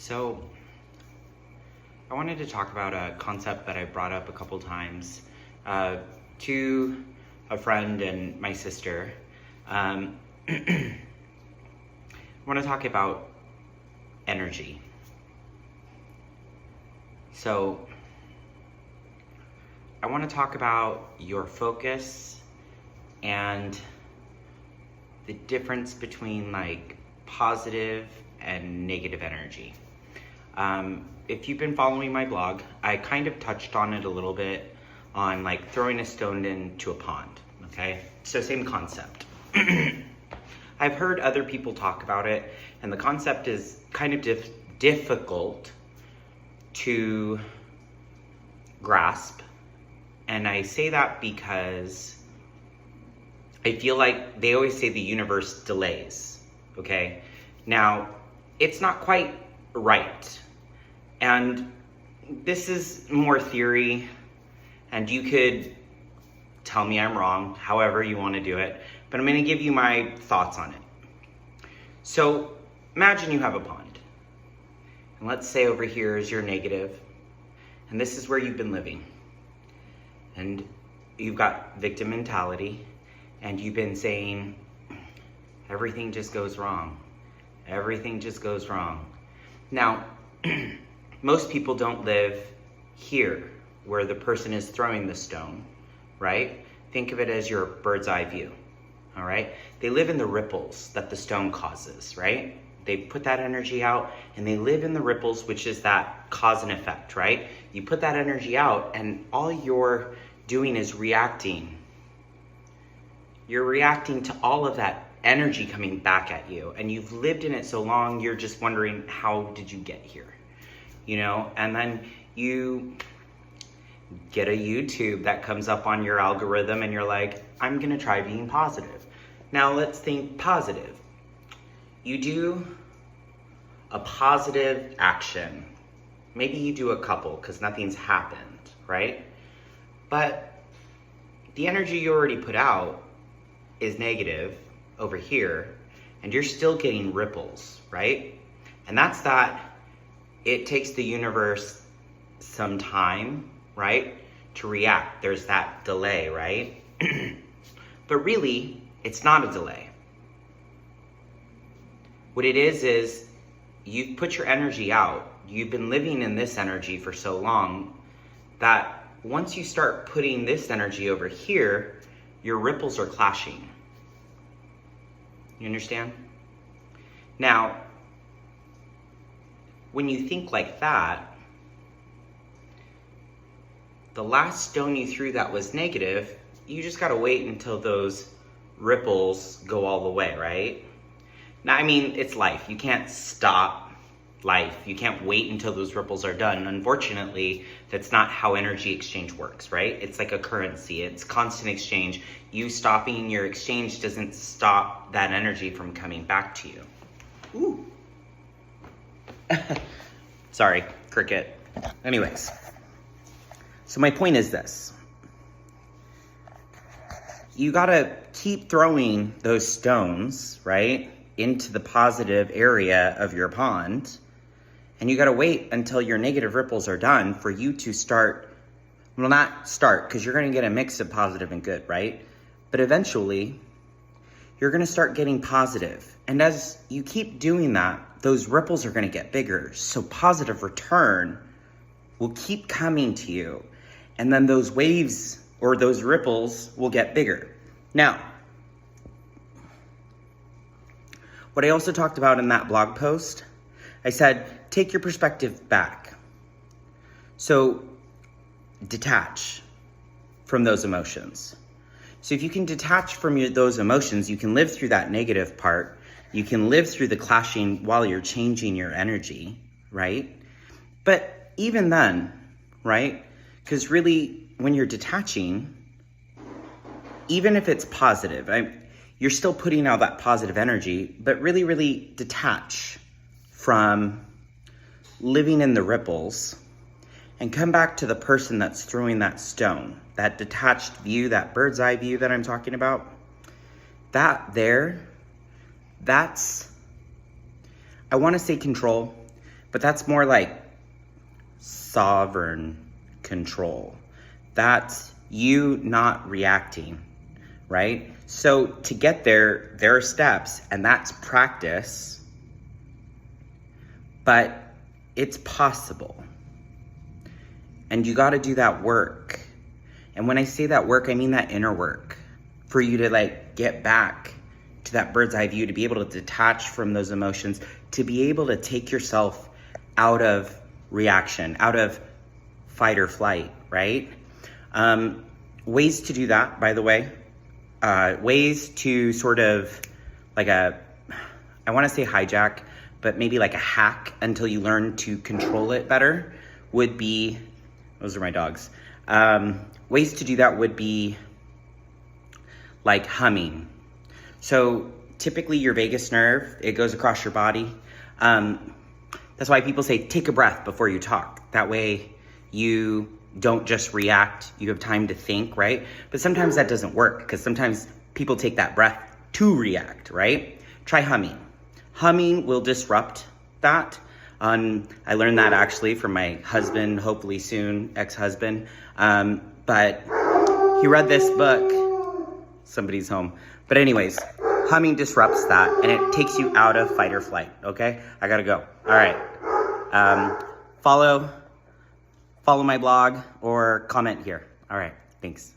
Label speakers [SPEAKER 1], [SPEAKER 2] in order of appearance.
[SPEAKER 1] So, I wanted to talk about a concept that I brought up a couple times to a friend and my sister. I want to talk about energy. So, I want to talk about your focus and the difference between like positive and negative energy. If you've been following my blog, I kind of touched on it a little bit on like throwing a stone into a pond, okay? So same concept. I've heard other people talk about it, and the concept is kind of difficult to grasp. And I say that because I feel like they always say the universe delays, okay? Now, it's not quite right. And this is more theory, and you could tell me I'm wrong, however you want to do it, but I'm going to give you my thoughts on it. So, imagine you have a pond, and let's say over here is your negative, and this is where you've been living. And you've got victim mentality, and you've been saying, everything just goes wrong. Everything just goes wrong. Now, most people don't live here where the person is throwing the stone, right? Think of it as your bird's eye view, all right? They live in the ripples that the stone causes, right? They put that energy out and they live in the ripples, which is that cause and effect, right? You put that energy out and all you're doing is reacting. You're reacting to all of that energy coming back at you, and you've lived in it so long, you're just wondering, how did you get here? You know, and then you get a YouTube that comes up on your algorithm and you're like, I'm gonna try being positive. Now let's think positive. You do a positive action. Maybe you do a couple because nothing's happened, right? But the energy you already put out is negative over here, and you're still getting ripples, right? And that's that it takes the universe some time, right, to react. There's that delay, right? But really, it's not a delay. What it is you've put your energy out. You've been living in this energy for so long that once you start putting this energy over here, your ripples are clashing. You understand? Now, when you think like that, the last stone you threw that was negative, you just gotta wait until those ripples go all the way, right? Now, I mean, it's life. You can't stop life. You can't wait until those ripples are done. Unfortunately, that's not how energy exchange works, right? It's like a currency. It's constant exchange. You stopping your exchange doesn't stop that energy from coming back to you. Ooh. Sorry, cricket. Anyways, so my point is this. You gotta keep throwing those stones, right, into the positive area of your pond. And you gotta wait until your negative ripples are done for you to start, well, not start, because you're gonna get a mix of positive and good, right? But eventually, you're gonna start getting positive. And as you keep doing that, those ripples are gonna get bigger. So positive return will keep coming to you. And then those waves or those ripples will get bigger. Now, what I also talked about in that blog post, I said, take your perspective back. So detach from those emotions. So if you can detach from those emotions, you can live through that negative part. You can live through the clashing while you're changing your energy, right? But even then, right? Because really, when you're detaching, even if it's positive, you're still putting out that positive energy, but really, really detach from living in the ripples and come back to the person that's throwing that stone, that detached view, that bird's eye view that I'm talking about. That there, that's, I want to say control, but that's more like sovereign control. That's you not reacting, right? So to get there, there are steps, and that's practice, but it's possible. And you got to do that work. And when I say that work, I mean that inner work for you to like get back to that bird's eye view, to be able to detach from those emotions, to be able to take yourself out of reaction, out of fight or flight, right? Ways to do that, by the way, ways to sort of like I want to say hijack, but maybe like a hack until you learn to control it better would be, those are my dogs. Ways to do that would be like humming. So typically your vagus nerve, it goes across your body. That's why people say, take a breath before you talk. That way you don't just react, you have time to think, right? But sometimes that doesn't work because sometimes people take that breath to react, right? Try humming. Humming will disrupt that. I learned that actually from my husband, hopefully soon, ex-husband. But he read this book, somebody's home. But anyways, humming disrupts that and it takes you out of fight or flight, okay? I gotta go. All right. Follow my blog or comment here. All right, thanks.